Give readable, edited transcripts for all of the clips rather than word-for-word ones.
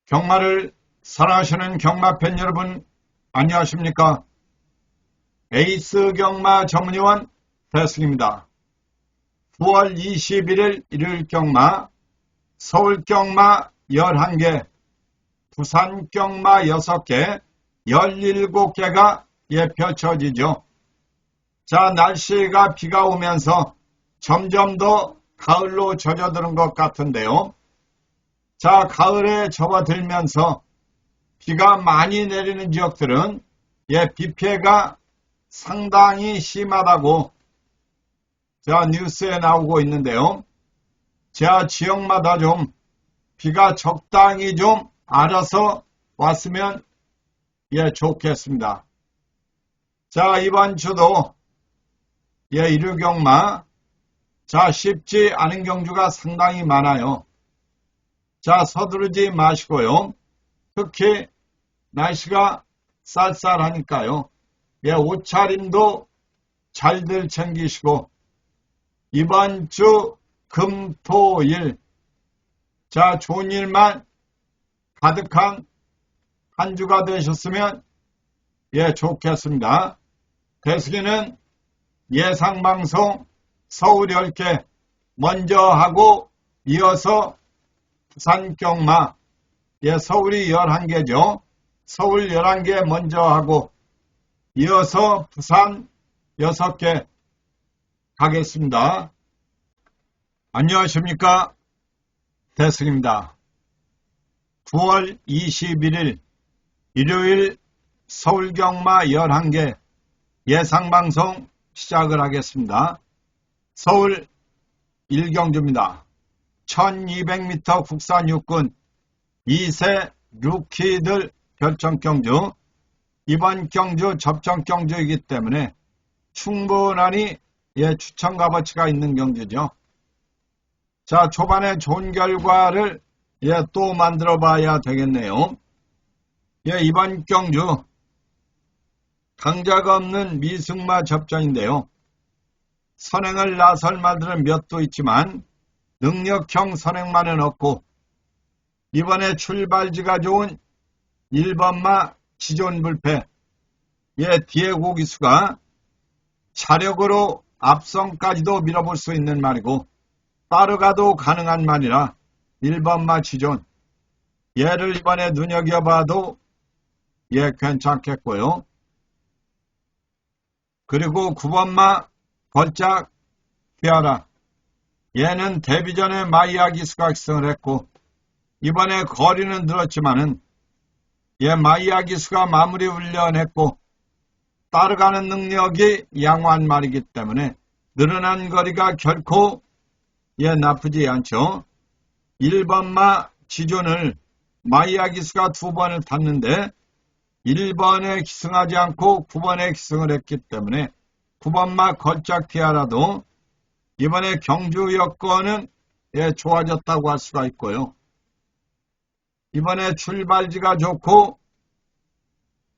경마를 사랑하시는 경마팬 여러분, 안녕하십니까? 에이스 경마 전문위원 대승입니다. 9월 21일 일요일 경마, 서울 경마 11개, 부산 경마 6개, 17개가 펼쳐지죠. 자, 날씨가 비가 오면서 점점 더 가을로 젖어드는 것 같은데요. 자, 가을에 접어들면서 비가 많이 내리는 지역들은 비 피해가 상당히 심하다고 뉴스에 나오고 있는데요. 자, 지역마다 좀 비가 적당히 좀 알아서 왔으면 좋겠습니다. 자, 이번 주도 일요 경마, 자, 쉽지 않은 경주가 상당히 많아요. 자, 서두르지 마시고요. 특히 날씨가 쌀쌀하니까요. 옷차림도 잘들 챙기시고, 이번 주 금, 토, 일, 자, 좋은 일만 가득한 한 주가 되셨으면 좋겠습니다. 대승이는 예상방송 서울 10개 먼저 하고 이어서 부산 경마, 서울이 11개죠. 서울 11개 먼저 하고 이어서 부산 6개 가겠습니다. 안녕하십니까? 대승입니다. 9월 21일 일요일 서울 경마 11개 예상방송 시작을 하겠습니다. 서울 1경주입니다. 1200m 국산 육군 2세 루키들 결정경주, 이번 경주 접전경주이기 때문에 충분하니 추천 값어치가 있는 경주죠. 자, 초반에 좋은 결과를 또 만들어 봐야 되겠네요. 이번 경주 강자가 없는 미승마 접전인데요. 선행을 나설 마들은 몇 도 있지만 능력형 선행만은 없고, 이번에 출발지가 좋은 1번마 지존불패, 디에고 기수가 차력으로 앞선까지도 밀어볼 수 있는 말이고, 빠르가도 가능한 말이라 1번마 지존, 얘를 이번에 눈여겨봐도 괜찮겠고요. 그리고 9번마 걸작 피아라, 얘는 데뷔 전에 마이야 기수가 기승을 했고, 이번에 거리는 늘었지만은 마이야 기수가 마무리 훈련했고 따라가는 능력이 양호한 말이기 때문에 늘어난 거리가 결코 나쁘지 않죠. 1번마 지존을 마이야 기수가 2번을 탔는데 1번에 기승하지 않고 9번에 기승을 했기 때문에 9번마 걸작 티아라도 이번에 경주 여건은 좋아졌다고 할 수가 있고요. 이번에 출발지가 좋고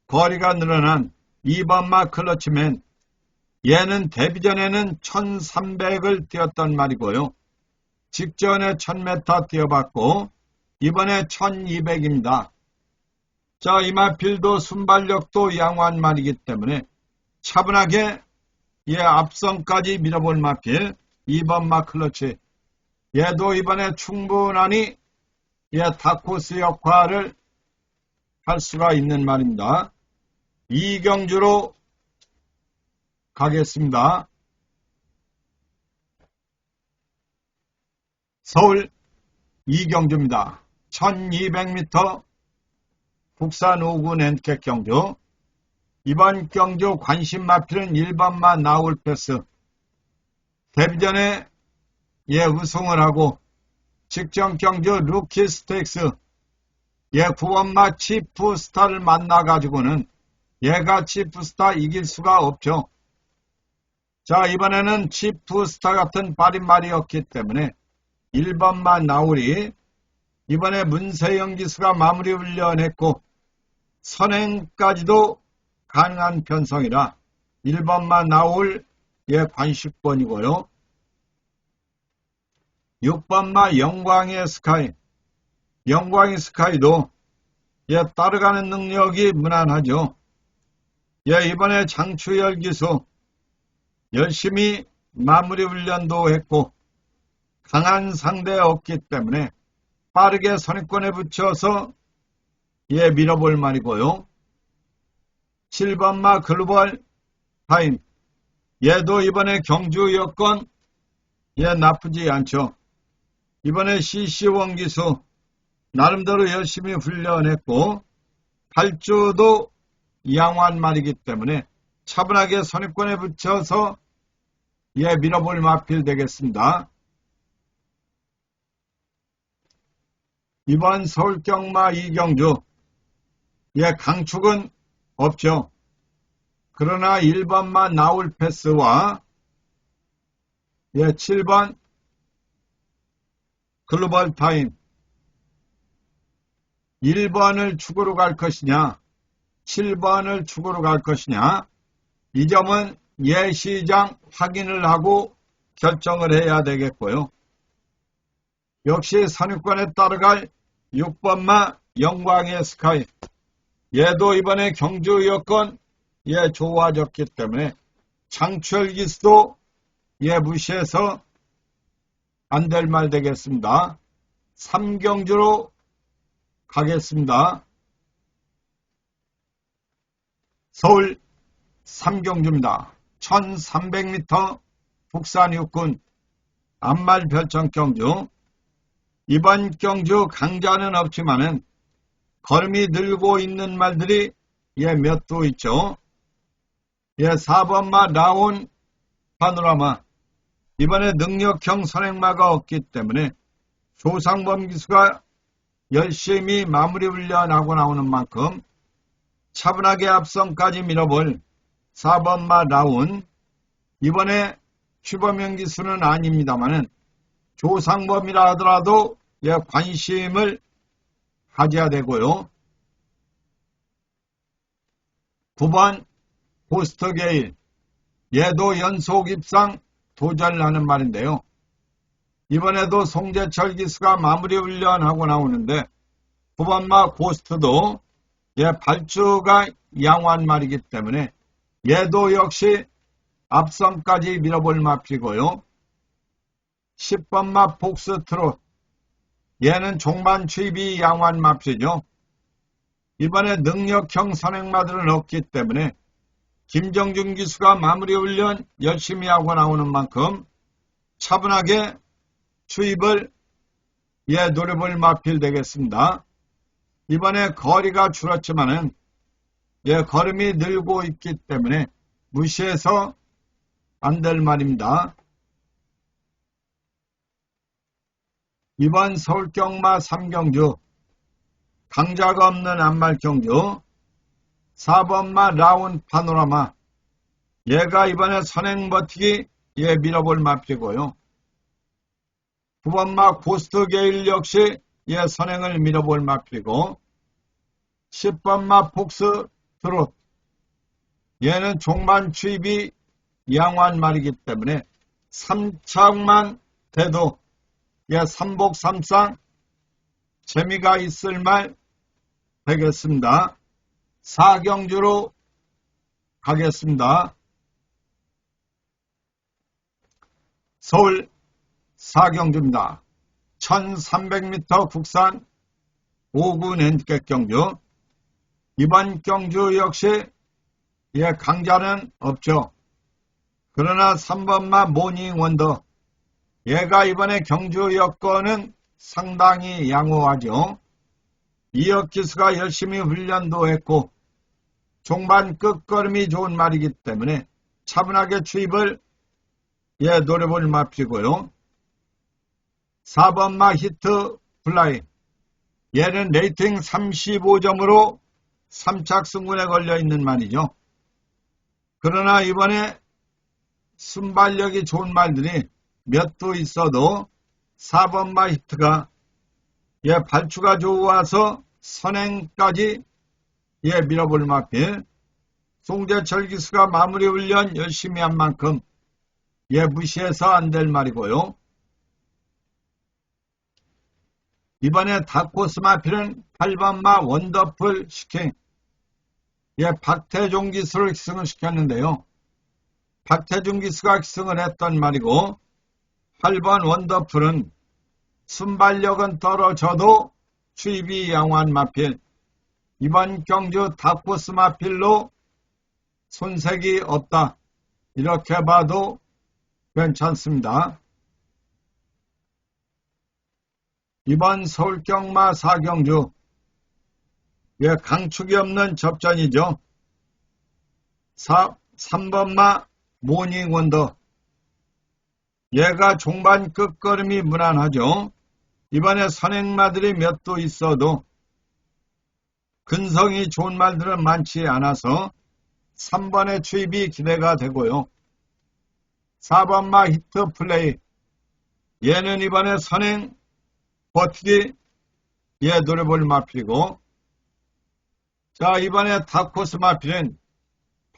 거리가 늘어난 2번마 클러치맨, 얘는 데뷔 전에는 1300을 뛰었던 말이고요. 직전에 1000m 뛰어봤고 이번에 1200입니다. 자, 이마필도 순발력도 양호한 말이기 때문에 차분하게 앞선까지 밀어볼 마필 2번마 클러치, 얘도 이번에 충분하니 다코스 역할을 할 수가 있는 말입니다. 이경주로 가겠습니다. 서울 이경주입니다. 1200m 국산 5군 엔켓 경주, 이번 경주 관심 마필은 1번마 나울 패스, 데뷔 전에 우승을 하고 직전 경주 루키 스테이크스 9번마 치프스타를 만나가지고는 얘가 치프스타 이길 수가 없죠. 자, 이번에는 치프스타 같은 빠릿말이었기 때문에 1번마 나울이 이번에 문세영 기수가 마무리 훈련했고 선행까지도 가능한 편성이라 1번마 나올 관식권이고요. 6번마 영광의 스카이, 영광의 스카이도 따라가는 능력이 무난하죠. 이번에 장추열 기수 열심히 마무리 훈련도 했고 강한 상대였기 때문에 빠르게 선입권에 붙여서 밀어볼 말이고요. 7번마 글로벌 타임. 얘도 이번에 경주 여건 나쁘지 않죠. 이번에 CC1 기수 나름대로 열심히 훈련했고 8주도 양호한 말이기 때문에 차분하게 선입권에 붙여서 밀어볼 마필 되겠습니다. 이번 서울경마 이경주 강축은 없죠. 그러나 1번만 나올 패스와 7번 글로벌 타임 1번을 축으로 갈 것이냐 7번을 축으로 갈 것이냐 이 점은 예시장 확인을 하고 결정을 해야 되겠고요. 역시 선입권에 따라갈 6번마 영광의 스카이 얘도 이번에 경주 여건 좋아졌기 때문에 장추열 기수도 무시해서 안 될 말 되겠습니다. 3경주로 가겠습니다. 서울 3경주입니다. 1300m 북산 육군 암말 별정 경주. 이번 경주 강자는 없지만은 걸음이 늘고 있는 말들이 몇 도 있죠. 4번마 라온 파노라마. 이번에 능력형 선행마가 없기 때문에 조상범 기수가 열심히 마무리 훈련하고 나오는 만큼 차분하게 앞선까지 밀어볼 4번마 라온. 이번에 추범영 기수는 아닙니다만은 조상범이라 하더라도 관심을 가져야 되고요. 9번 포스터게일 얘도 연속 입상 도전을 하는 말인데요. 이번에도 송재철 기수가 마무리 훈련하고 나오는데 9번마 고스트도 발주가 양호한 말이기 때문에 얘도 역시 앞선까지 밀어볼 마피고요. 10번마 폭스트롯 얘는 종반 추입이 양호한 마피죠. 이번에 능력형 선행마들은 없기 때문에 김정준 기수가 마무리 훈련 열심히 하고 나오는 만큼 차분하게 추입을 노려볼 마필 되겠습니다. 이번에 거리가 줄었지만은 걸음이 늘고 있기 때문에 무시해서 안 될 말입니다. 이번 서울경마 3경주 강자가 없는 암말 경주 4번마 라운 파노라마 얘가 이번에 선행 버티기 밀어볼 마피고요. 9번마 고스트 게일 역시 선행을 밀어볼 마피고 10번마 폭스 트롯 얘는 종반 추입이 양호한 말이기 때문에 3착만 돼도 삼복 삼상 재미가 있을 말 되겠습니다. 4경주로 가겠습니다. 서울 4경주입니다. 1300m 국산 5군 핸디캡 경주. 이번 경주 역시 강자는 없죠. 그러나 3번마 모닝 원더 얘가 이번에 경주 여건은 상당히 양호하죠. 이혁 기수가 열심히 훈련도 했고 종반 끝걸음이 좋은 말이기 때문에 차분하게 추입을 노려볼 마피고요. 4번마 히트 플라이 얘는 레이팅 35점으로 3착 승군에 걸려있는 말이죠. 그러나 이번에 순발력이 좋은 말들이 몇 도 있어도 4번마 히트가 발주가 좋아서 선행까지 밀어볼 마필. 송재철 기수가 마무리 훈련 열심히 한 만큼 무시해서 안 될 말이고요. 이번에 다코스마필은 8번마 원더풀 슈킹. 박태종 기수를 기승을 시켰는데요. 박태종 기수가 기승을 했던 말이고 8번 원더풀은 순발력은 떨어져도 추입이 양호한 마필. 이번 경주 다코스마필로 손색이 없다. 이렇게 봐도 괜찮습니다. 이번 서울경마 4경주 강축이 없는 접전이죠. 3번마 모닝원더. 얘가 종반 끝걸음이 무난하죠. 이번에 선행마들이 몇 도 있어도 근성이 좋은 말들은 많지 않아서 3번의 추입이 기대가 되고요. 4번마 히트 플레이. 얘는 이번에 선행 버티기 노려볼 마필이고, 자, 이번에 다코스 마필은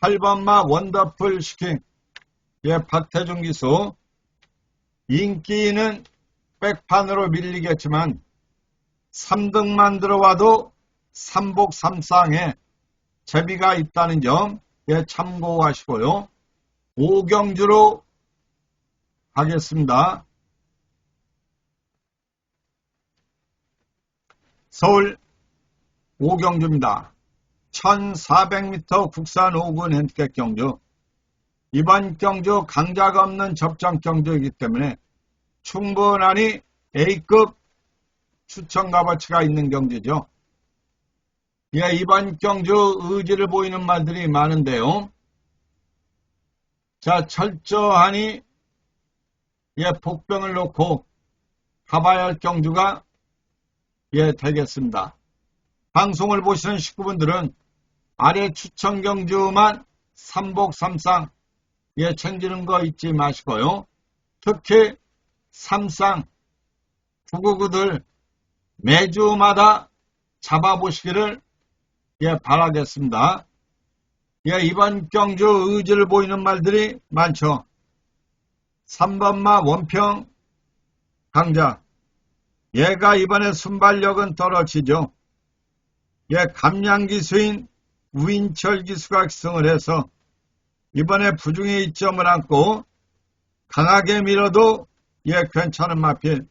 8번마 원더풀 슈킹. 박태종 기수. 인기는 백판으로 밀리겠지만 3등만 들어와도 삼복 삼상에 재미가 있다는 점 참고하시고요. 5경주로 가겠습니다. 서울 5경주입니다. 1400m 국산 5군 핸디캡 경주. 이번 경주 강자가 없는 접전 경주이기 때문에 충분하니 A급 추천 값어치가 있는 경주죠. 이번 경주 의지를 보이는 말들이 많은데요. 자, 철저하니 복병을 놓고 가봐야 할 경주가 되겠습니다. 방송을 보시는 식구분들은 아래 추천 경주만 삼복 삼상 챙기는 거 잊지 마시고요. 특히 삼상 999들 매주마다 잡아보시기를 바라겠습니다. 이번 경주 의지를 보이는 말들이 많죠. 3번마 원평 강자. 얘가 이번에 순발력은 떨어지죠. 감량기수인 우인철 기수가 기승을 해서 이번에 부중의 이점을 안고 강하게 밀어도 괜찮은 마필.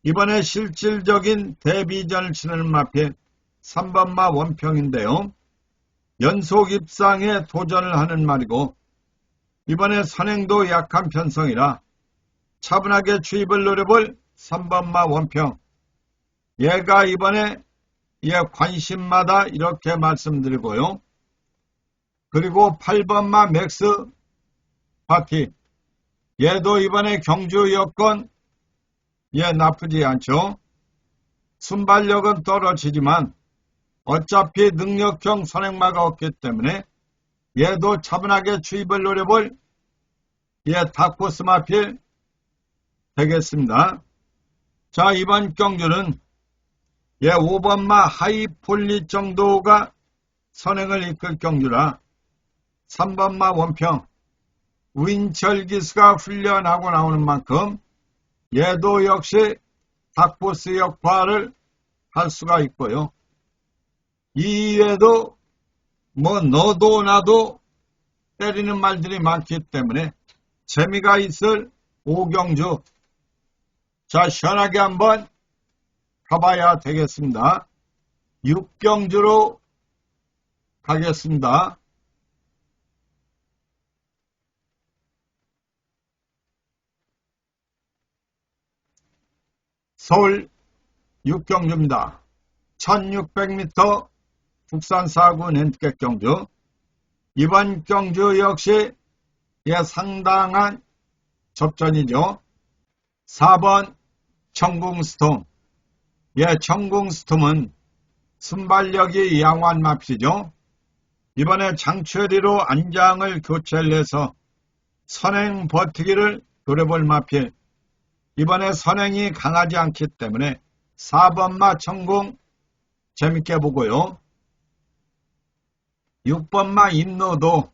이번에 실질적인 데뷔전을 치는 마필 3번마 원평인데요. 연속 입상에 도전을 하는 말이고, 이번에 선행도 약한 편성이라 차분하게 추입을 노려볼 3번마 원평. 얘가 이번에 관심마다 이렇게 말씀드리고요. 그리고 8번마 맥스 파티. 얘도 이번에 경주 여건 나쁘지 않죠. 순발력은 떨어지지만 어차피 능력형 선행마가 없기 때문에 얘도 차분하게 추입을 노려볼 다코스 마필 되겠습니다. 자, 이번 경주는 5번마 하이폴리 정도가 선행을 이끌 경주라 3번마 원평 우인철 기수가 훈련하고 나오는 만큼 얘도 역시 닥보스 역할을 할 수가 있고요. 이외에도 너도 나도 때리는 말들이 많기 때문에 재미가 있을 5경주. 자, 시원하게 한번 가봐야 되겠습니다. 6경주로 가겠습니다. 서울 6경주입니다. 1600m 국산 4군 핸디캡 경주. 이번 경주 역시 상당한 접전이죠. 4번 청궁스톰. 청궁스톰은 순발력이 양호한 마필이죠. 이번에 장추리로 안장을 교체를 해서 선행 버티기를 노려볼 마필. 이번에 선행이 강하지 않기 때문에 4번마 청궁 재밌게 보고요. 6번마 인노도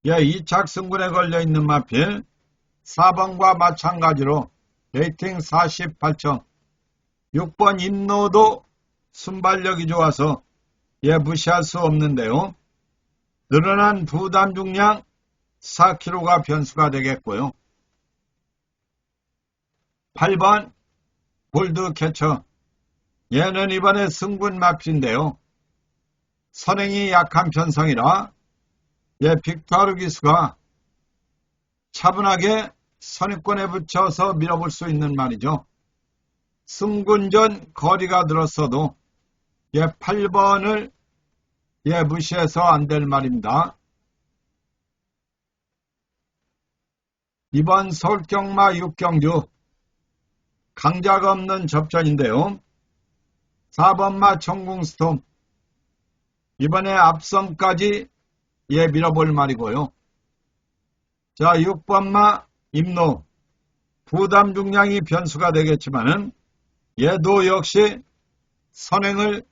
2착 승군에 걸려있는 마필. 4번과 마찬가지로 레이팅 48점. 6번 임노도 순발력이 좋아서 무시할 수 없는데요. 늘어난 부담 중량 4kg가 변수가 되겠고요. 8번 골드 캐쳐. 얘는 이번에 승군 마필인데요. 선행이 약한 편성이라 빅토르 기수가 차분하게 선입권에 붙여서 밀어볼 수 있는 말이죠. 승군전 거리가 들었어도 8번을 무시해서 안 될 말입니다. 2번 서울경마 6경주 강자가 없는 접전인데요. 4번마 청궁스톰 이번에 앞선까지 밀어볼 말이고요. 자, 6번마 임노 부담 중량이 변수가 되겠지만은 얘도 역시 선행을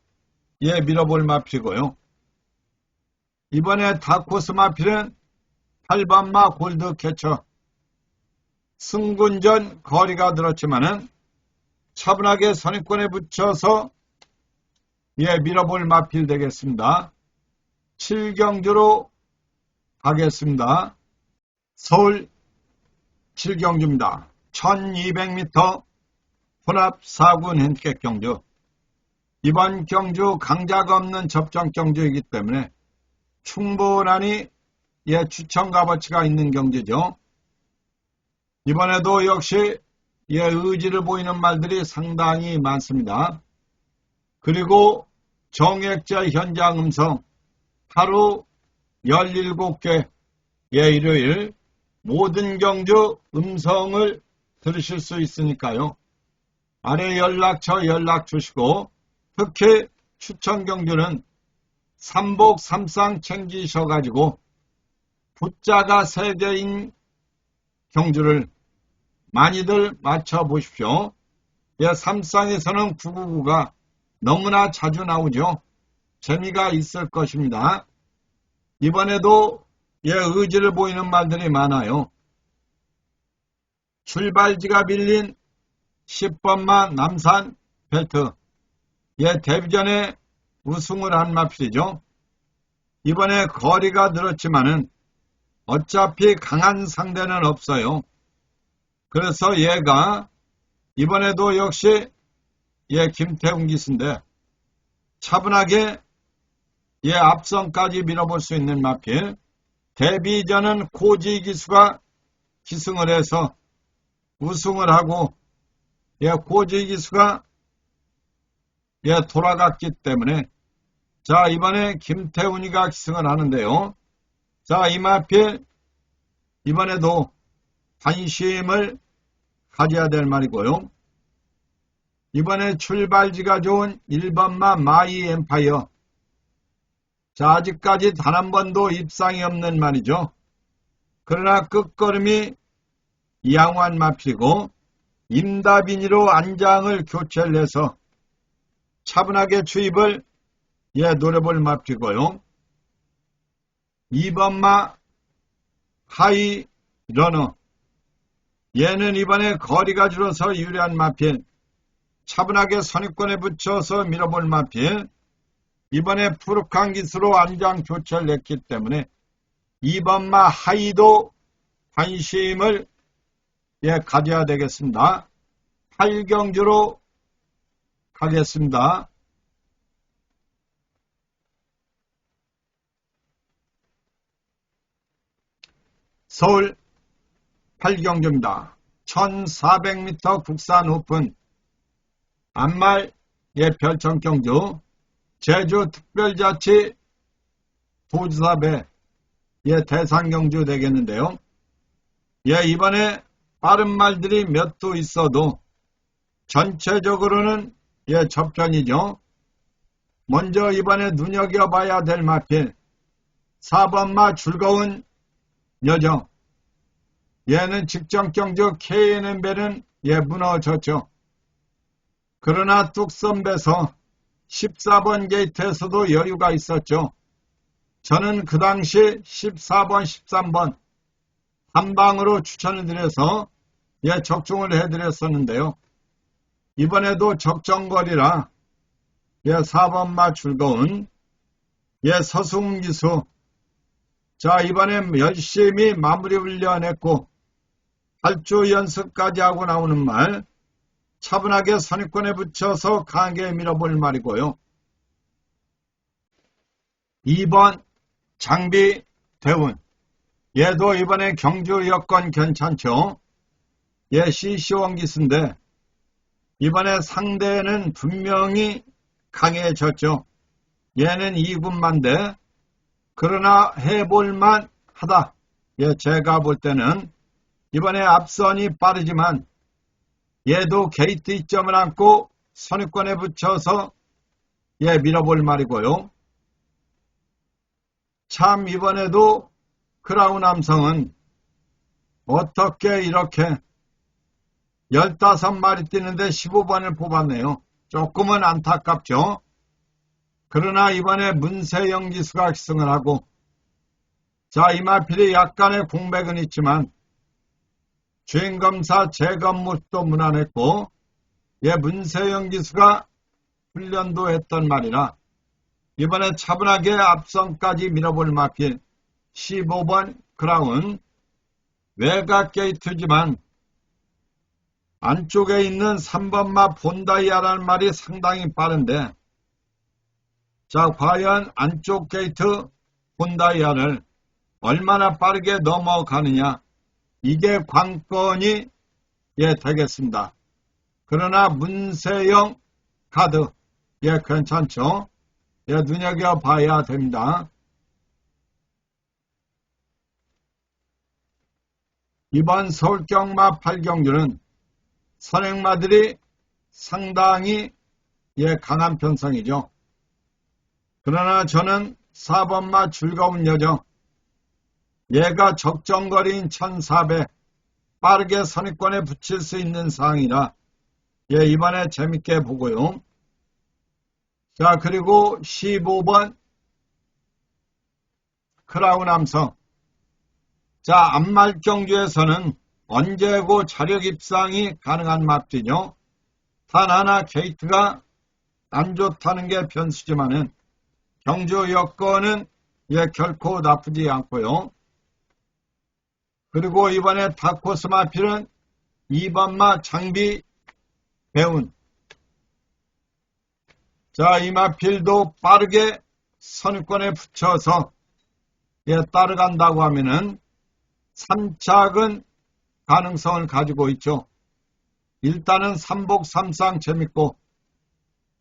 밀어볼 마필이고요. 이번에 다코스 마필은 8번마 골드 캐쳐 승군전 거리가 들었지만은 차분하게 선입권에 붙여서 밀어볼 마필 되겠습니다. 7경주로 가겠습니다. 서울 7경주입니다. 1200m 혼합 4군 핸디캡 경주. 이번 경주 강자가 없는 접전 경주이기 때문에 충분하니 추천 값어치가 있는 경주죠. 이번에도 역시 의지를 보이는 말들이 상당히 많습니다. 그리고 정액자 현장 음성 하루 17개 일요일 모든 경주 음성을 들으실 수 있으니까요. 아래 연락처 연락 주시고 특히 추천 경주는 삼복 삼상 챙기셔가지고 붓자가 3개인 경주를 많이들 맞춰보십시오. 삼상에서는 999가 너무나 자주 나오죠. 재미가 있을 것입니다. 이번에도 의지를 보이는 말들이 많아요. 출발지가 밀린 10번마 남산 벨트. 데뷔전에 우승을 한 마필이죠. 이번에 거리가 늘었지만은 어차피 강한 상대는 없어요. 그래서 얘가 이번에도 역시 김태훈 기수인데 차분하게 앞선까지 밀어볼 수 있는 마필. 데뷔전은 코지 기수가 기승을 해서 우승을 하고 코지 기수가 돌아갔기 때문에 자 이번에 김태훈이가 기승을 하는데요. 자 이 마필 이번에도 관심을 가져야 될 말이고요. 이번에 출발지가 좋은 1번마 마이 엠파이어. 자, 아직까지 단 한 번도 입상이 없는 말이죠. 그러나 끝걸음이 양호한 마필이고 임다빈이로 안장을 교체를 해서 차분하게 추입을 노려볼 마필이고요. 2번마 하이 러너. 얘는 이번에 거리가 줄어서 유리한 마필. 차분하게 선입권에 붙여서 밀어볼 마필. 이번에 푸르칸 기수로 안장 교체를 했기 때문에 2번마 하이도 관심을 가져야 되겠습니다. 8경주로 가겠습니다. 서울 8경주입니다. 1400m 국산 오픈 안말 별천경주 제주특별자치 도지사배 대상경주 되겠는데요. 이번에 빠른 말들이 몇 도 있어도 전체적으로는 접전이죠. 먼저 이번에 눈여겨봐야 될 마필 4번마 즐거운 여정. 얘는 직전경주 KNM배는 무너졌죠. 그러나 뚝섬배서 14번 게이트에서도 여유가 있었죠. 저는 그 당시 14번, 13번 한 방으로 추천을 드려서 적중을 해드렸었는데요. 이번에도 적정거리라 4번마 즐거운 서승기수. 자, 이번에 열심히 마무리 훈련했고 8주 연습까지 하고 나오는 말, 차분하게 선입권에 붙여서 강하게 밀어볼 말이고요. 2번 장비 대운. 얘도 이번에 경주 여건 괜찮죠? CC1 기수인데 이번에 상대는 분명히 강해졌죠. 얘는 2군만데 그러나 해볼만 하다. 제가 볼 때는 이번에 앞선이 빠르지만 얘도 게이트 이점을 안고 선입권에 붙여서 밀어볼 말이고요. 참 이번에도 크라운 함성은 어떻게 이렇게 15마리 뛰는데 15번을 뽑았네요. 조금은 안타깝죠. 그러나 이번에 문세영 기수가 기승을 하고, 자, 이마필이 약간의 공백은 있지만 주행검사 재검무도 무난했고, 문세영 기수가 훈련도 했던 말이라 이번에 차분하게 앞선까지 밀어볼 마필 15번 크라운. 외곽 게이트지만 안쪽에 있는 3번마 본다이아라는 말이 상당히 빠른데, 자, 과연 안쪽 게이트 본다이아를 얼마나 빠르게 넘어가느냐, 이게 관건이 되겠습니다. 그러나 문세영 카드 괜찮죠? 눈여겨봐야 됩니다. 이번 서울경마 8경주는 선행마들이 상당히 강한 편성이죠. 그러나 저는 4번마 즐거운 여정, 얘가 적정거리인 1400 빠르게 선입권에 붙일 수 있는 상황이라 이번에 재밌게 보고요. 자, 그리고 15번 크라운 함성. 자, 앞말경주에서는 언제고 자력 입상이 가능한 맙지요. 단 하나 게이트가 안 좋다는 게 변수지만은 경주 여건은 결코 나쁘지 않고요. 그리고 이번에 다코스 마필은 2번마 장비 배운. 자, 이 마필도 빠르게 선입권에 붙여서 따라간다고 하면은 3착은 가능성을 가지고 있죠. 일단은 3복 3상 재밌고,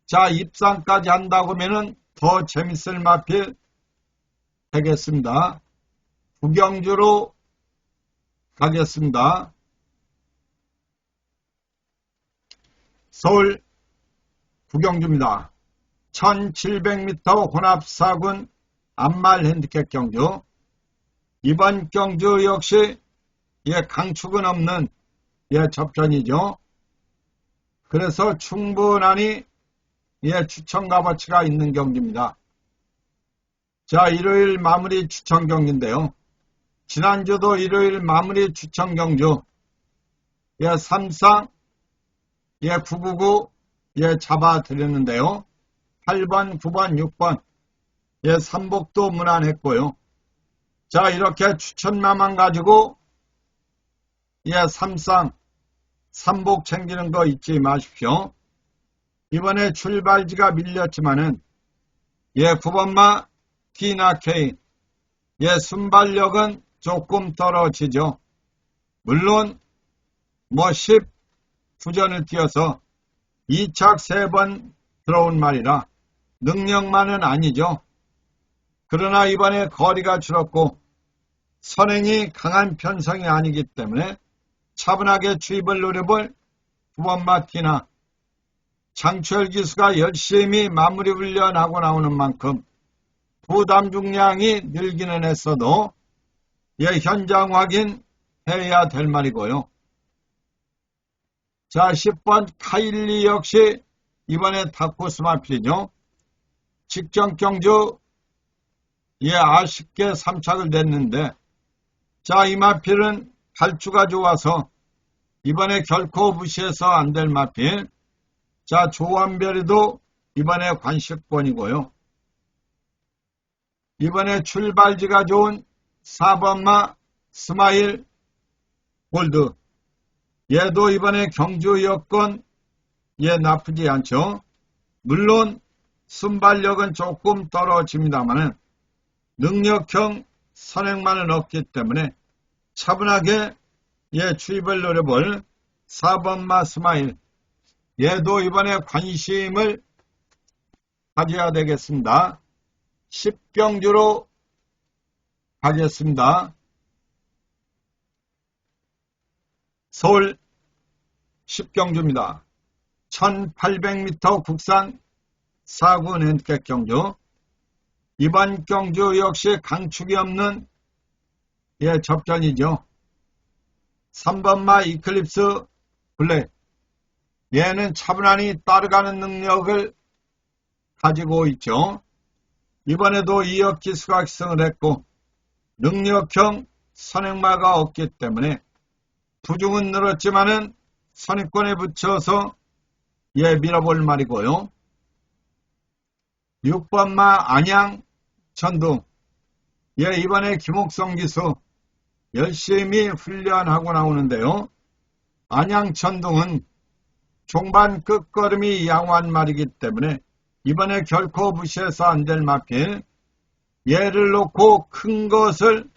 자, 입상까지 한다고 하면은 더 재밌을 마필 되겠습니다. 구경주로 가겠습니다. 서울 구경주입니다. 1700m 혼합사군 앞말 핸디캡 경주. 이번 경주 역시 강축은 없는 접전이죠. 그래서 충분하니 추천 값어치가 있는 경기입니다. 자, 일요일 마무리 추천 경기인데요. 지난주도 일요일 마무리 추천 경주 3상 999 잡아드렸는데요. 8번, 9번, 6번 3복도 무난했고요. 자, 이렇게 추천마만 가지고 3상 3복 챙기는 거 잊지 마십시오. 이번에 출발지가 밀렸지만은 9번마 티나케인 순발력은 조금 떨어지죠. 물론 10 후전을 뛰어서 2착 3번 들어온 말이라 능력만은 아니죠. 그러나 이번에 거리가 줄었고 선행이 강한 편성이 아니기 때문에 차분하게 주입을 노려볼 9번마 티나. 장철 기수가 열심히 마무리 훈련하고 나오는 만큼 부담 중량이 늘기는 했어도 현장 확인해야 될 말이고요. 자, 10번 카일리 역시 이번에 다코스 마필이죠. 직전 경주 아쉽게 3착을 냈는데, 자, 이 마필은 발주가 좋아서 이번에 결코 무시해서 안 될 마필. 자, 조원별이도 이번에 관식권이고요. 이번에 출발지가 좋은 4번마 스마일 골드. 얘도 이번에 경주 여건 나쁘지 않죠. 물론 순발력은 조금 떨어집니다만은 능력형 선행만은 없기 때문에 차분하게 추입을 노려볼 4번마 스마일. 얘도 이번에 관심을 가져야 되겠습니다. 10경주로 가겠습니다. 서울 10경주입니다. 1800m 국산 4군 핸디캡 경주. 이번 경주 역시 강축이 없는 접전이죠. 3번마 이클립스 블랙. 얘는 차분하니 따라가는 능력을 가지고 있죠. 이번에도 2억 기수가 기승을 했고 능력형 선행마가 없기 때문에 부중은 늘었지만은 선입권에 붙여서 밀어볼 말이고요. 6번마 안양 천둥. 이번에 김옥성 기수 열심히 훈련하고 나오는데요. 안양 천둥은 종반 끝걸음이 양호한 말이기 때문에 이번에 결코 무시해서 안 될 마필. 얘를 놓고 큰 것을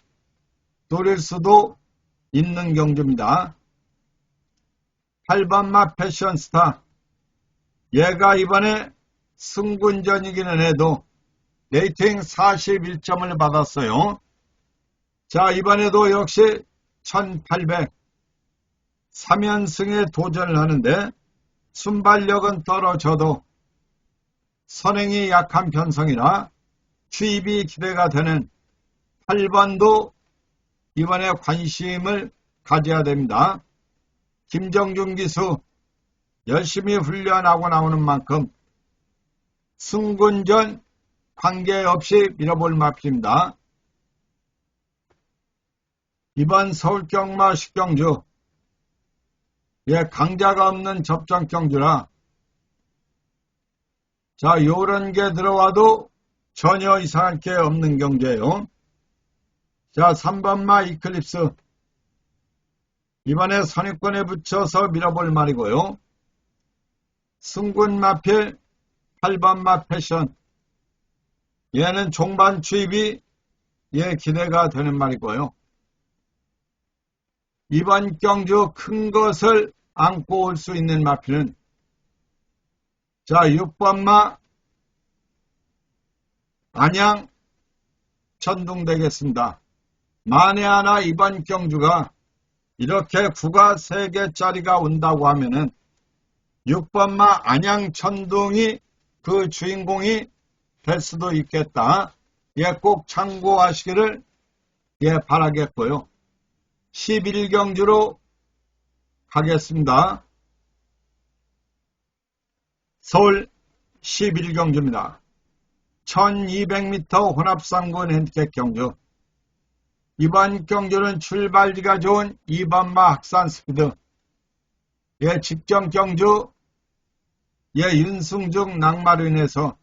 노릴 수도 있는 경주입니다. 8번마 패션스타. 얘가 이번에 승군전이기는 해도 레이팅 41점을 받았어요. 자, 이번에도 역시 1800 3연승에 도전을 하는데 순발력은 떨어져도 선행이 약한 편성이라 추입이 기대가 되는 8번도 이번에 관심을 가져야 됩니다. 김정준 기수 열심히 훈련하고 나오는 만큼 승군전 관계없이 밀어볼 마필입니다. 이번 서울경마 10경주 강자가 없는 접전 경주라 자, 요런 게 들어와도 전혀 이상할 게 없는 경주예요. 자, 3번마 이클립스. 이번에 선입권에 붙여서 밀어볼 말이고요. 승군 마필 8번마 패션. 얘는 종반 추입이 기대가 되는 말이고요. 이번 경주 큰 것을 안고 올 수 있는 마필은 자, 6번마 안양 천둥 되겠습니다. 만에 하나 이번 경주가 이렇게 구가 3개짜리가 온다고 하면은 6번마 안양 천둥이 그 주인공이 될 수도 있겠다. 꼭 참고하시기를 바라겠고요. 11경주로 가겠습니다. 서울 11경주입니다. 1200m 혼합상군 핸디캡 경주. 이번 경주는 출발지가 좋은 2번마 학산스피드. 직전 경주 윤승중 낙마로 인해서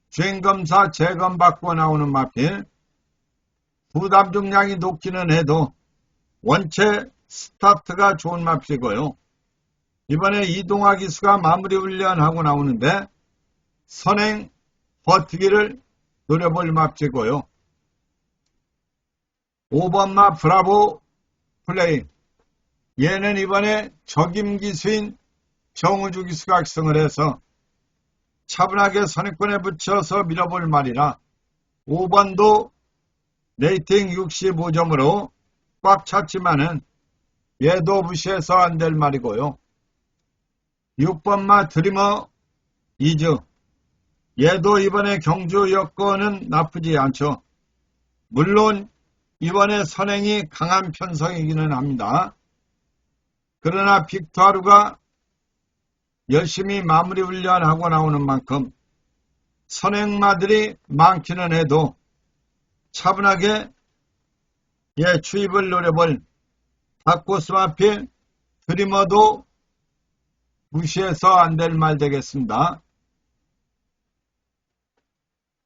주행검사 재검받고 나오는 마필. 부담 중량이 높기는 해도 원체 스타트가 좋은 마필이고요. 이번에 이동화 기수가 마무리 훈련하고 나오는데 선행 버티기를 노려볼 마필이고요. 5번마 브라보 플레이. 얘는 이번에 적임 기수인 정우주 기수가 기승을 해서 차분하게 선입권에 붙여서 밀어볼 말이라 5번도 레이팅 65점으로 꽉 찼지만은 얘도 무시해서 안 될 말이고요. 6번마 드리머 이즈. 얘도 이번에 경주 여건은 나쁘지 않죠. 물론 이번에 선행이 강한 편성이기는 합니다. 그러나 빅투아루가 열심히 마무리 훈련하고 나오는 만큼 선행마들이 많기는 해도 차분하게 추입을 노려볼 닭고스 마필 드리머도 무시해서 안 될 말 되겠습니다.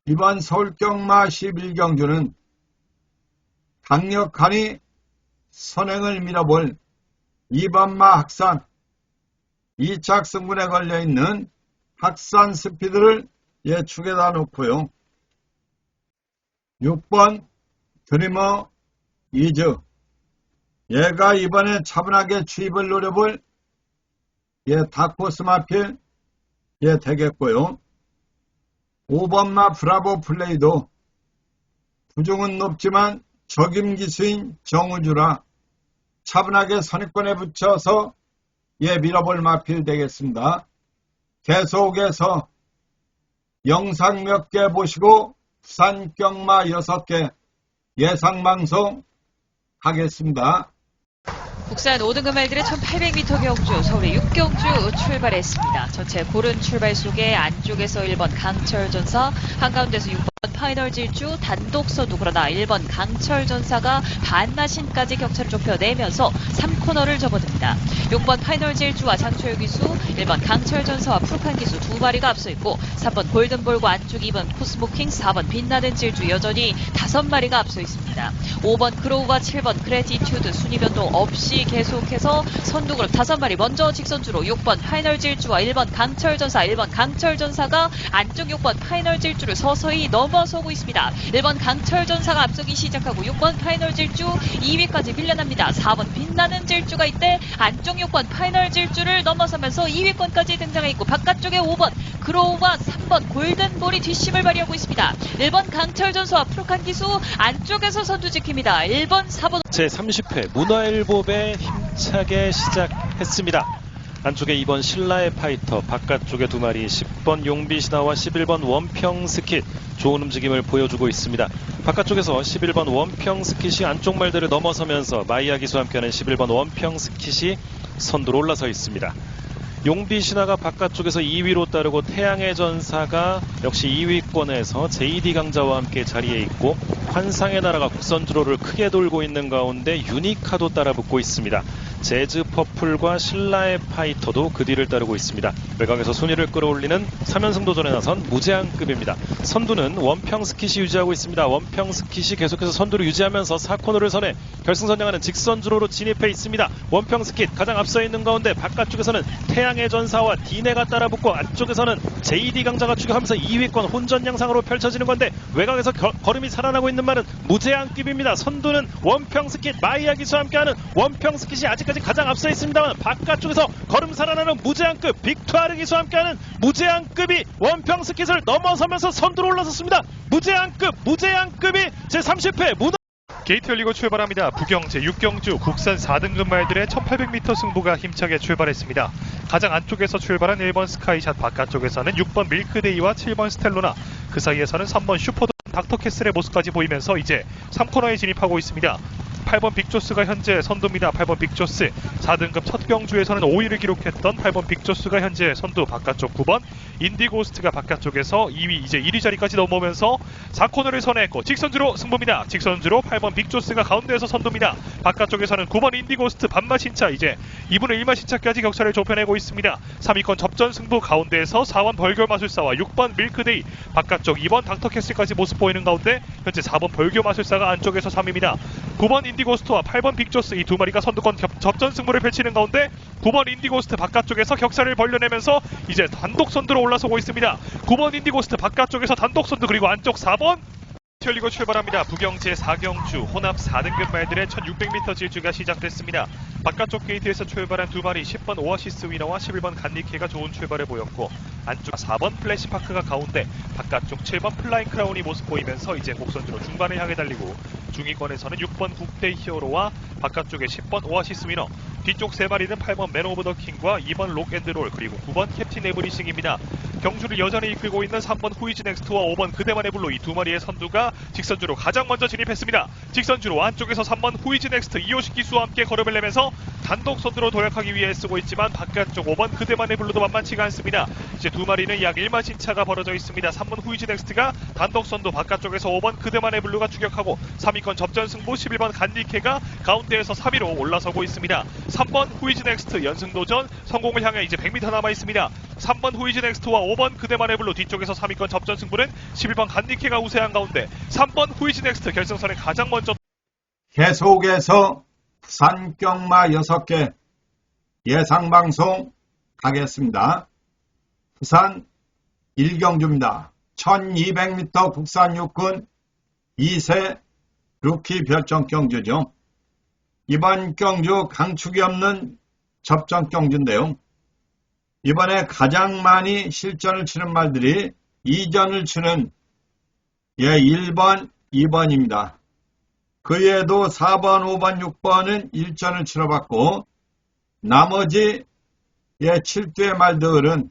이번 서울경마 11경주는 강력하니 선행을 밀어볼 2번마 학산, 2착 승분에 걸려있는 학산 스피드를 예측에다 놓고요. 6번 드리머 이즈, 얘가 이번에 차분하게 추입을 노려볼 다코스 마필 되겠고요. 5번마 브라보 플레이도 부중은 높지만 적임기수인 정우주라 차분하게 선입권에 붙여서 밀어볼 마필 되겠습니다. 계속해서 영상 몇 개 보시고 부산경마 6개 예상방송 하겠습니다. 국산 5등급 말들의 1800m 경주 서울의 6경주 출발했습니다. 전체 고른 출발 속에 안쪽에서 1번 강철전사, 한가운데서 6번 파이널 질주 단독 선두, 그러나 1번 강철전사가 반마신까지 격차를 좁혀내면서 3코너를 접어듭니다. 6번 파이널 질주와 장초혁 기수, 1번 강철전사와 푸르칸 기수 두 마리가 앞서 있고 3번 골든볼과 안쪽 2번 코스모킹, 4번 빛나는 질주 여전히 5마리가 앞서 있습니다. 5번 그로우와 7번 그래티튜드 순위 변동 없이 계속해서 선두 그룹 5마리 먼저 직선주로 6번 파이널 질주와 1번 강철전사, 1번 강철전사가 안쪽 6번 파이널 질주를 서서히 넘어서고 있습니다. 1번 강철전사가 앞서기 시작하고 6번 파이널 질주 2위까지 밀려납니다. 4번 빛나는 질주가 이때 안쪽 6번 파이널 질주를 넘어서면서 2위권까지 등장해있고 바깥쪽에 5번 그로우와 3번 골든볼이 뒷심을 발휘하고 있습니다. 1번 강철전사와 푸르칸 기수 안쪽에서 선두 지킵니다. 1번 4번 제30회 문화일보배 힘차게 시작했습니다. 안쪽에 2번 신라의 파이터, 바깥쪽에 두 마리 10번 용비신화와 11번 원평스킷 좋은 움직임을 보여주고 있습니다. 바깥쪽에서 11번 원평스킷이 안쪽 말들을 넘어서면서 마이야 기수와 함께하는 11번 원평스킷이 선두로 올라서 있습니다. 용비신화가 바깥쪽에서 2위로 따르고 태양의 전사가 역시 2위권에서 JD 강자와 함께 자리에 있고, 환상의 나라가 국선주로를 크게 돌고 있는 가운데 유니카도 따라붙고 있습니다. 재즈 퍼플과 신라의 파이터도 그 뒤를 따르고 있습니다. 외곽에서 순위를 끌어올리는 3연승 도전에 나선 무제한급입니다. 선두는 원평스킷이 유지하고 있습니다. 원평스킷이 계속해서 선두를 유지하면서 4코너를 선해 결승선 향하는 직선주로로 진입해 있습니다. 원평스킷 가장 앞서 있는 가운데 바깥쪽에서는 태양의 전사와 디네가 따라붙고, 안쪽에서는 JD 강자가 추격하면서 2위권 혼전 양상으로 펼쳐지는 건데, 외곽에서 걸음이 살아나고 있는 말은 무제한급입니다. 선두는 원평스킷, 마이야 기수와 함께하는 원평스킷이 아직까지 가장 앞서 있습니다만, 바깥쪽에서 걸음 살아나는 무제한급 빅투아르 기수와 함께하는 무제한급이 원평스킷을 넘어서면서 선두로 올라섰습니다. 무제한급이 제30회 문화 게이트 열리고 출발합니다. 부경 제6경주 국산 4등급 말들의 1800m 승부가 힘차게 출발했습니다. 가장 안쪽에서 출발한 1번 스카이샷, 바깥쪽에서는 6번 밀크데이와 7번 스텔로나, 그 사이에서는 3번 슈퍼돈 닥터캐슬의 모습까지 보이면서 이제 3코너에 진입하고 있습니다. 8번 빅조스가 현재 선두입니다. 8번 빅조스 4등급 첫 경주에서는 5위를 기록했던 8번 빅조스가 현재 선두, 바깥쪽 9번 인디고스트가 바깥쪽에서 2위, 이제 1위 자리까지 넘어오면서 4코너를 선회했고 직선주로 승부입니다. 직선주로 8번 빅조스가 가운데에서 선두입니다. 바깥쪽에서는 9번 인디고스트 반마신차, 이제 2분의 1마신차까지 격차를 좁혀내고 있습니다. 3위권 접전 승부 가운데에서 4번 벌교마술사와 6번 밀크데이, 바깥쪽 2번 닥터캐슬까지 모습 보이는 가운데 현재 4번 벌교마술사가 안쪽에서 3위입니다. 9번 인디고스트와 8번 빅조스 이 두 마리가 선두권 접전 승부를 펼치는 가운데 9번 인디고스트 바깥쪽에서 격차를 벌려내면서 이제 단독 선두로 올라서고 있습니다. 9번 인디고스트 바깥쪽에서 단독 선두, 그리고 안쪽 4번 열리고 출발합니다. 부경 제4경주 혼합 4등급 말들의 1600m 질주가 시작됐습니다. 바깥쪽 게이트에서 출발한 두 마리 10번 오아시스 위너와 11번 간니케가 좋은 출발을 보였고, 안쪽 4번 플래시파크가 가운데, 바깥쪽 7번 플라잉 크라운이 모습 보이면서 이제 곡선주로 중반을 향해 달리고, 중위권에서는 6번 국대 히어로와 바깥쪽에 10번 오아시스 위너, 뒤쪽 세 마리는 8번 맨 오브 더 킹과 2번 록앤드롤, 그리고 9번 캡틴 에브리싱입니다. 경주를 여전히 이끌고 있는 3번 후이즈 넥스트와 5번 그대만의 블루, 이 두 마리의 선두가 직선주로 가장 먼저 진입했습니다. 직선주로 안쪽에서 3번 후이즈 넥스트 이호식 기수와 함께 걸음을 내면서 단독 선두로 도약하기 위해 쓰고 있지만, 바깥쪽 5번 그대만의 블루도 만만치가 않습니다. 이제 두 마리는 약 1마신 차가 벌어져 있습니다. 3번 후이지 넥스트가 단독 선두 바깥쪽에서 5번 그대만의 블루가 추격하고 3위권 접전 승부 11번 간디케가 가운데에서 3위로 올라서고 있습니다. 3번 후이지 넥스트 연승도전 성공을 향해 이제 100m 남아 있습니다. 3번 후이지 넥스트와 5번 그대만의 블루 뒤쪽에서 3위권 접전 승부는 11번 간디케가 우세한 가운데 3번 후이지 넥스트 결승선에 가장 먼저 계속해서 부산 경마 6개 예상방송 가겠습니다. 부산 1경주입니다. 1200m 국산 육군 2세 루키 별점 경주죠. 이번 경주 강축이 없는 접전 경주인데요. 이번에 가장 많이 실전을 치는 말들이 2전을 치는 1번, 2번입니다. 그 외에도 4번, 5번, 6번은 1전을 치러봤고 나머지 7두의 말들은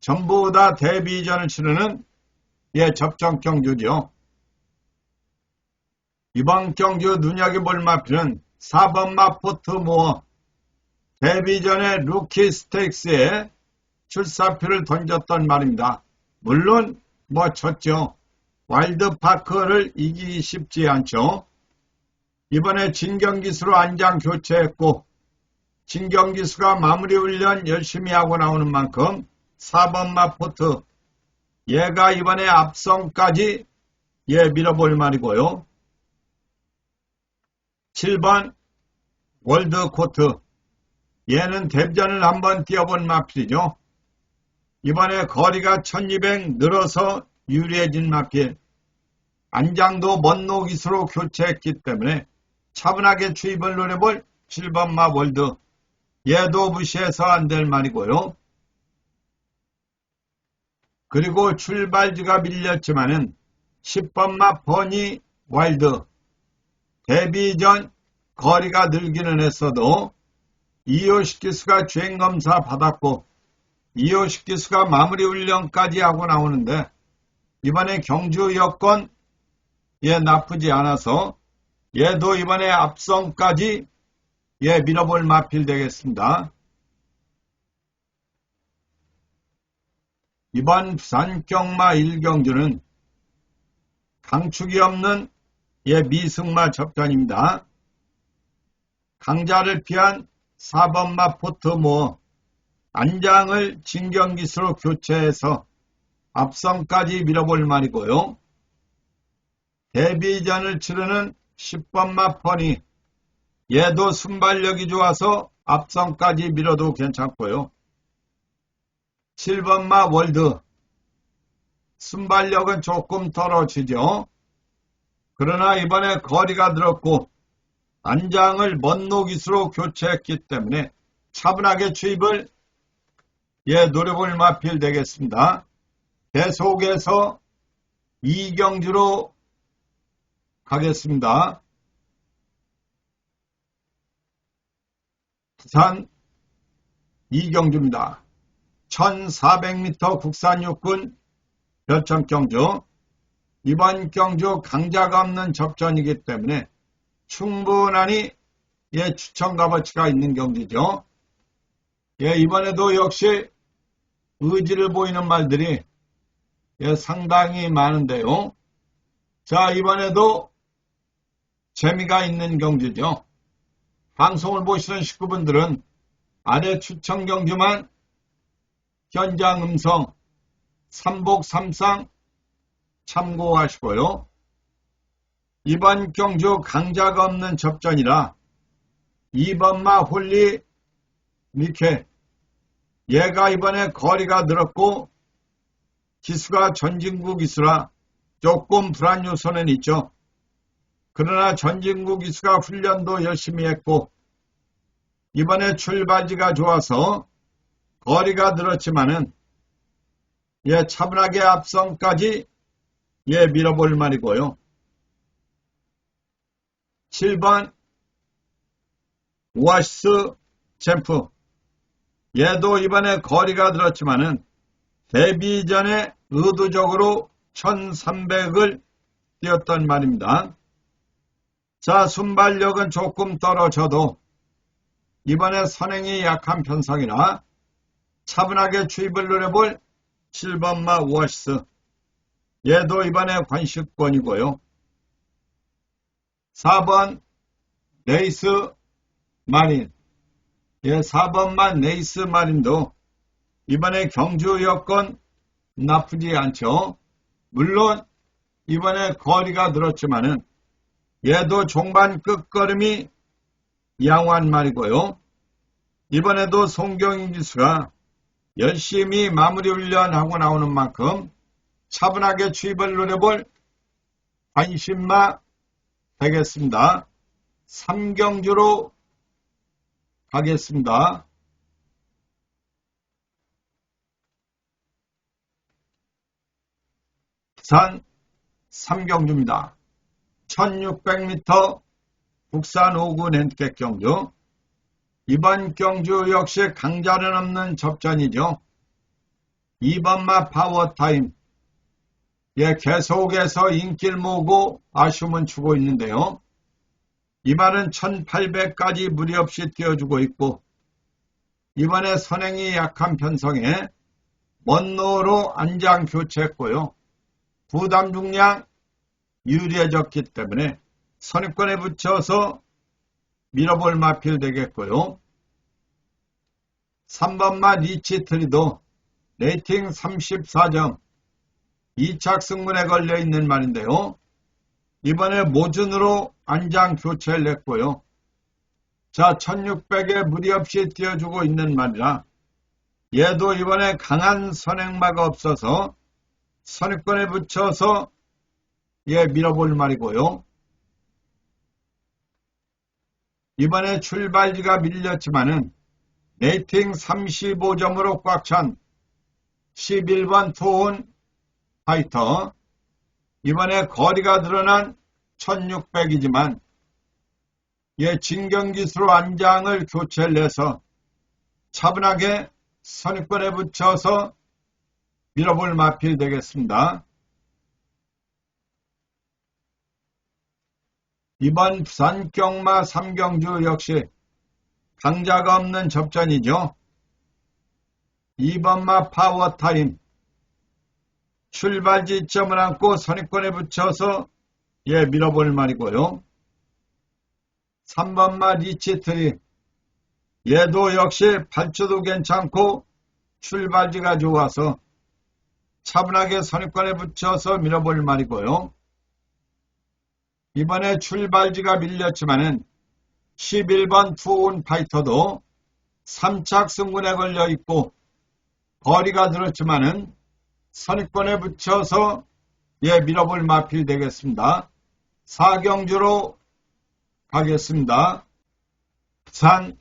전부 다 데뷔전을 치르는 접전 경주죠. 이번 경주 눈여겨볼 마필은 4번 마포트 모어 데뷔전에 루키 스테이크스에 출사표를 던졌던 말입니다. 물론 졌죠. 와일드파크를 이기기 쉽지 않죠. 이번에 진경기수로 안장 교체했고 진경기수가 마무리 훈련 열심히 하고 나오는 만큼 4번 마포트 얘가 이번에 앞선까지 밀어볼 말이고요. 7번 월드코트 얘는 데뷔전을 한번 뛰어본 마필이죠. 이번에 거리가 1200 늘어서 유리해진 마필 안장도 먼노 기수로 교체했기 때문에 차분하게 추입을 노려볼 7번 마 월드 얘도 무시해서 안 될 말이고요. 그리고 출발지가 밀렸지만은 10번 마 버니 와일드 데뷔전 거리가 늘기는 했어도 이호식 기수가 주행검사 받았고 이호식 기수가 마무리 훈련까지 하고 나오는데 이번에 경주 여건 나쁘지 않아서 얘도 이번에 앞선까지 밀어볼 마필 되겠습니다. 이번 부산 경마 1경주는 강축이 없는 미승마 접전입니다. 강자를 피한 4번 마 포트모 안장을 진경기수로 교체해서 앞선까지 밀어볼 말이고요. 데뷔전을 치르는 10번 마 퍼니 얘도 순발력이 좋아서 앞선까지 밀어도 괜찮고요. 7번 마 월드 순발력은 조금 떨어지죠. 그러나 이번에 거리가 늘었고 안장을 먼노 기수로 교체했기 때문에 차분하게 추입을 노려볼 마필 되겠습니다. 계속해서 2경주로 가겠습니다. 부산 2경주입니다. 1400m 국산 육군 별점 경주 이번 경주 강자가 없는 접전이기 때문에 충분하니 추천 값어치가 있는 경기죠. 이번에도 역시 의지를 보이는 말들이 상당히 많은데요. 자, 이번에도 재미가 있는 경기죠. 방송을 보시는 식구분들은 아래 추천 경주만 현장 음성 3복 3상 참고하시고요. 이번 경주 강자가 없는 접전이라 2번마 홀리 미케 얘가 이번에 거리가 늘었고 기수가 전진구 기수라 조금 불안 요소는 있죠. 그러나 전진구 기수가 훈련도 열심히 했고 이번에 출발지가 좋아서 거리가 늘었지만은 차분하게 앞선까지 밀어볼 말이고요. 7번 오아시스 챔프 얘도 이번에 거리가 늘었지만은 데뷔전에 의도적으로 1300을 뛰었던 말입니다. 자, 순발력은 조금 떨어져도 이번에 선행이 약한 편성이라 차분하게 추입을 노려볼 7번마 오아시스 얘도 이번에 관식권이고요. 4번 네이스 마린. 4번만 네이스 마린도 이번에 경주 여건 나쁘지 않죠. 물론 이번에 거리가 늘었지만은 얘도 종반 끝걸음이 양호한 말이고요. 이번에도 송경인 기수가 열심히 마무리 훈련하고 나오는 만큼 차분하게 추입을 노려볼 관심마 되겠습니다. 3경주로 가겠습니다. 부산 3경주입니다. 1600m 국산 5군 핸디캡 경주. 이번 경주 역시 강자는 없는 접전이죠. 2번마 파워타임. 계속해서 인기를 모으고 아쉬움은 주고 있는데요. 이번은 1800까지 무리 없이 뛰어주고 있고 이번에 선행이 약한 편성에 먼로로 안장 교체했고요. 부담 중량 유리해졌기 때문에 선입권에 붙여서 밀어볼 마필 되겠고요. 3번마 리치트리도 레이팅 34점 2착 승문에 걸려있는 말인데요. 이번에 모준으로 안장 교체를 했고요. 자, 1600에 무리 없이 뛰어주고 있는 말이라 얘도 이번에 강한 선행마가 없어서 선입권에 붙여서 밀어볼 말이고요. 이번에 출발지가 밀렸지만은 레이팅 35점으로 꽉 찬 11번 투혼 파이터. 이번에 거리가 늘어난 1600이지만 진경기수로 안장을 교체를 해서 차분하게 선입권에 붙여서 밀어볼 마필 되겠습니다. 이번 부산 경마 3경주 역시 강자가 없는 접전이죠. 2번마 파워타임. 출발지점을 안고 선입권에 붙여서 밀어볼 말이고요. 3번마 리치트리. 얘도 역시 발주도 괜찮고 출발지가 좋아서 차분하게 선입권에 붙여서 밀어볼 말이고요. 이번에 출발지가 밀렸지만은 11번 투혼 파이터도 3착 승군에 걸려 있고 거리가 늘었지만은 선입권에 붙여서 밀어볼 마필 되겠습니다. 4경주로 가겠습니다. 부산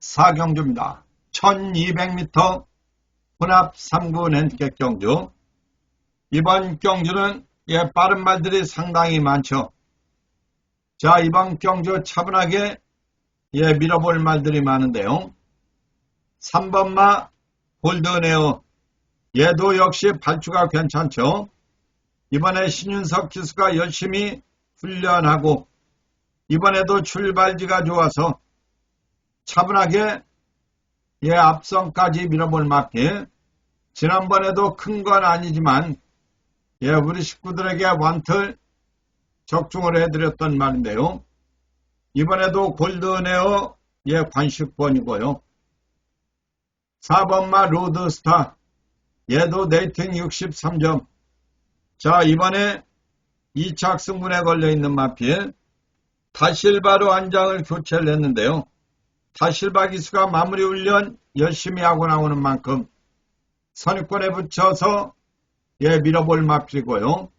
4경주입니다. 1200m 혼합 3군 핸디캡 경주. 이번 경주는 빠른 말들이 상당히 많죠. 자, 이번 경주 차분하게 밀어볼 말들이 많은데요. 3번마 골드네어. 얘도 역시 발주가 괜찮죠. 이번에 신윤석 기수가 열심히 훈련하고 이번에도 출발지가 좋아서 차분하게 앞선까지 밀어볼 마필. 지난번에도 큰 건 아니지만 우리 식구들에게 완틀 적중을 해드렸던 말인데요. 이번에도 골드네어 관식권이고요. 4번마 로드스타. 얘도 레이팅 63점. 자, 이번에 2착 승분에 걸려있는 마필. 다실바로 안장을 교체를 했는데요. 다실바 기수가 마무리 훈련 열심히 하고 나오는 만큼 선입권에 붙여서 밀어볼 마필이고요.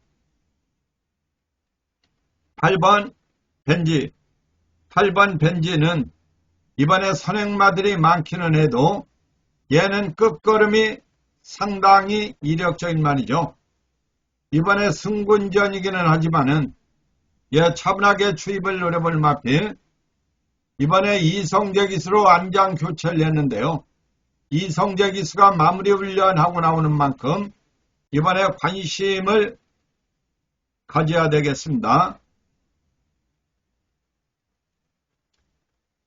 8번 벤지. 8번 벤지는 이번에 선행마들이 많기는 해도 얘는 끝걸음이 상당히 이력적인 말이죠. 이번에 승군전이기는 하지만은 차분하게 추입을 노려볼 마필. 이번에 이성재 기수로 안장 교체를 했는데요. 이성재 기수가 마무리 훈련하고 나오는 만큼 이번에 관심을 가져야 되겠습니다.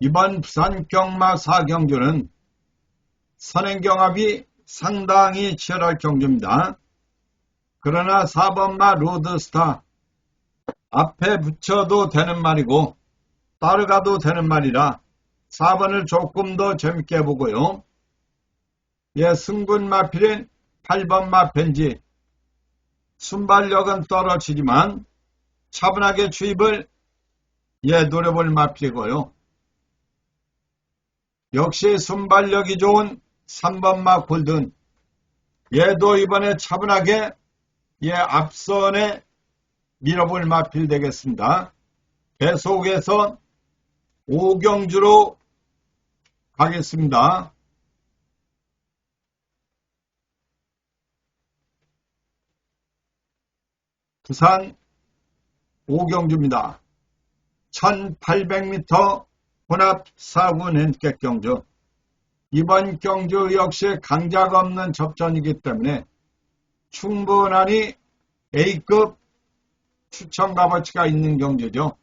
이번 부산 경마 4경주는 선행경합이 상당히 치열할 경주입니다. 그러나 4번마 로드스타 앞에 붙여도 되는 말이고 따라가도 되는 말이라 4번을 조금 더 재밌게 보고요. 예, 승분 마필인 8번마 벤지 순발력은 떨어지지만 차분하게 주입을 노려볼 마필이고요. 역시 순발력이 좋은 3번마 골든 얘도 이번에 차분하게 앞선에 밀어볼 마필 되겠습니다. 계속해서 5경주로 가겠습니다. 부산 5경주입니다. 1800m 혼합 4군 핸디캡 경주. 이번 경주 역시 강자가 없는 접전이기 때문에 충분하니 A급 추천 값어치가 있는 경주죠.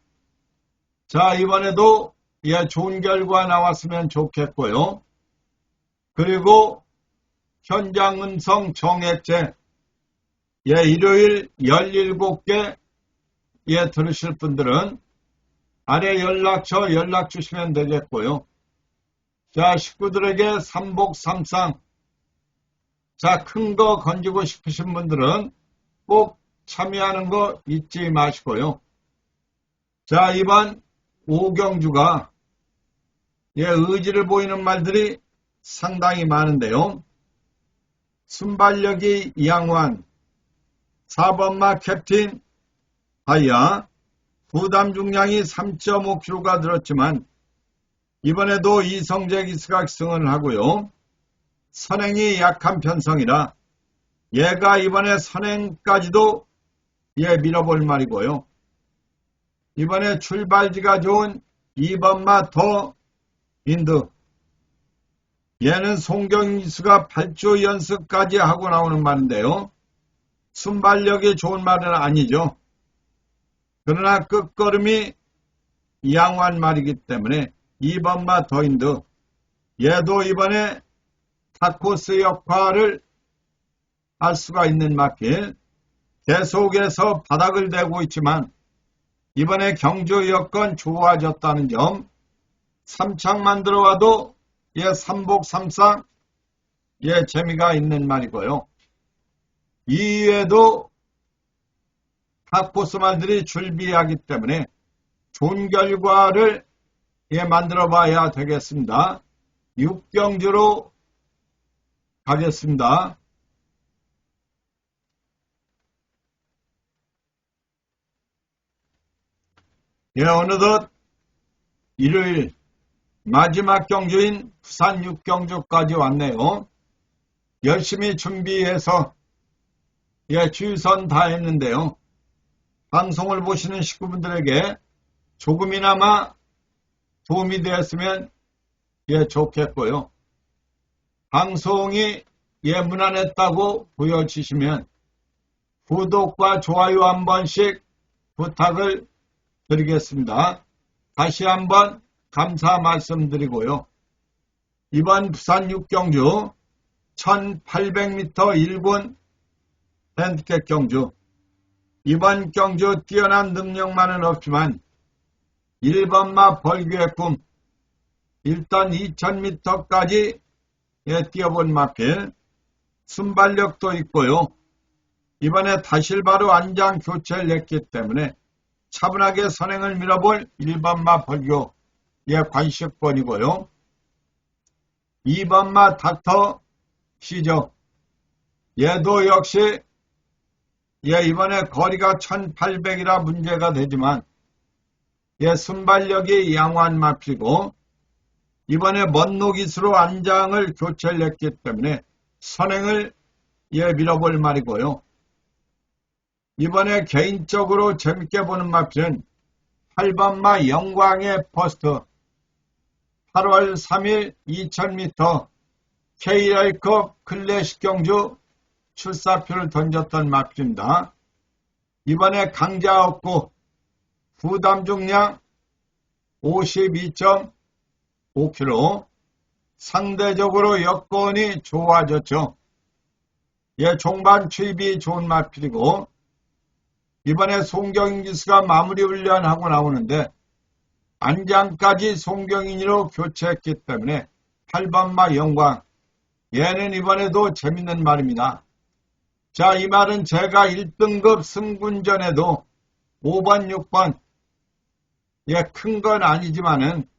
자, 이번에도 좋은 결과 나왔으면 좋겠고요. 그리고 현장 음성 정액제 일요일 17개 들으실 분들은 아래 연락처 연락 주시면 되겠고요. 자, 식구들에게 삼복 삼상 자, 큰 거 건지고 싶으신 분들은 꼭 참여하는 거 잊지 마시고요. 자, 이번 5경주가 의지를 보이는 말들이 상당히 많은데요. 순발력이 양호한 4번마 캡틴 하이야 부담 중량이 3.5kg가 들었지만 이번에도 이성재 기수가 기승을 하고요. 선행이 약한 편성이라 얘가 이번에 선행까지도 밀어볼 말이고요. 이번에 출발지가 좋은 2번마 더 인드 얘는 송경 기수가 8조 연습까지 하고 나오는 말인데요. 순발력이 좋은 말은 아니죠. 그러나 끝걸음이 양호한 말이기 때문에 2번마 더 인드 얘도 이번에 타코스 역할을 할 수가 있는 맞길 계속해서 바닥을 대고 있지만 이번에 경주 여건 좋아졌다는 점 3창만 들어와도 삼복 삼상 재미가 있는 말이고요. 이외에도 타코스 말들이 줄비하기 때문에 좋은 결과를 만들어 봐야 되겠습니다. 6경주로 가겠습니다. 어느덧 일요일 마지막 경주인 부산 6경주까지 왔네요. 열심히 준비해서 주유선 다 했는데요. 방송을 보시는 식구분들에게 조금이나마 도움이 되었으면 좋겠고요. 방송이 무난했다고 보여주시면 구독과 좋아요 한 번씩 부탁을 드리겠습니다. 다시 한번 감사 말씀드리고요. 이번 부산 6경주 1800m 1군 핸디캡 경주 이번 경주 뛰어난 능력만은 없지만 1번마 벌교의 꿈 일단 2000m까지 뛰어본 마필 순발력도 있고요. 이번에 다실바로 안장 교체를 했기 때문에 차분하게 선행을 밀어볼 1번마 벌교 관식권이고요. 2번마 닥터 시저 얘도 역시 이번에 거리가 1800이라 문제가 되지만 순발력이 양호한 마필이고 이번에 먼 노깃으로 안장을 교체를 했기 때문에 선행을 밀어볼 말이고요. 이번에 개인적으로 재밌게 보는 마필은 8번마 영광의 퍼스트 8월 3일 2000m K라이컵 클래식 경주 출사표를 던졌던 마필입니다. 이번에 강자 없고 부담 중량 52.5kg 상대적으로 여건이 좋아졌죠. 종반 투입이 좋은 마필이고, 이번에 송경인 기수가 마무리 훈련하고 나오는데 안장까지 송경인으로 교체했기 때문에 8번마 영광, 얘는 이번에도 재밌는 말입니다. 자, 이 말은 제가 1등급 승군전에도 5번, 6번, 큰 건 아니지만은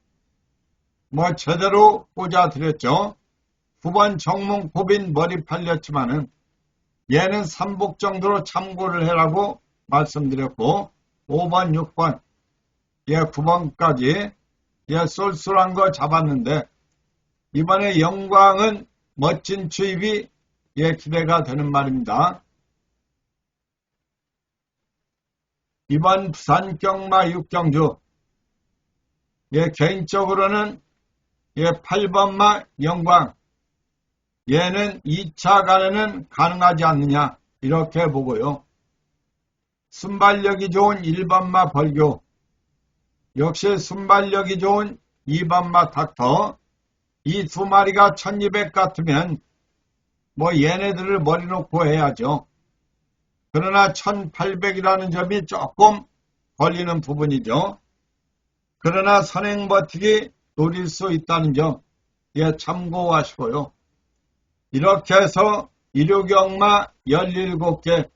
제대로 꽂아드렸죠. 9번 정몽포빈 머리 팔렸지만은 얘는 3복 정도로 참고를 해라고 말씀드렸고, 5번, 6번, 9번까지 쏠쏠한 거 잡았는데, 이번에 영광은 멋진 추입이 기대가 되는 말입니다. 이번 부산 경마 6경주, 개인적으로는 8번마 영광, 얘는 2차 간에는 가능하지 않느냐 이렇게 보고요. 순발력이 좋은 1번마 벌교, 역시 순발력이 좋은 2번마 닥터, 이 두 마리가 1200 같으면 얘네들을 머리 놓고 해야죠. 그러나 1800이라는 점이 조금 걸리는 부분이죠. 그러나 선행 버티기 노릴 수 있다는 점 참고하시고요. 이렇게 해서 일요경마 17개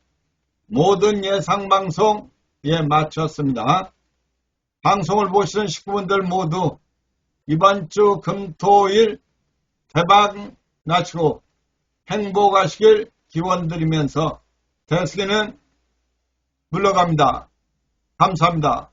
모든 예상방송 마쳤습니다. 방송을 보시는 식구분들 모두 이번 주 금토일 대박 나시고 행복하시길 기원드리면서 대승이는 물러갑니다. 감사합니다.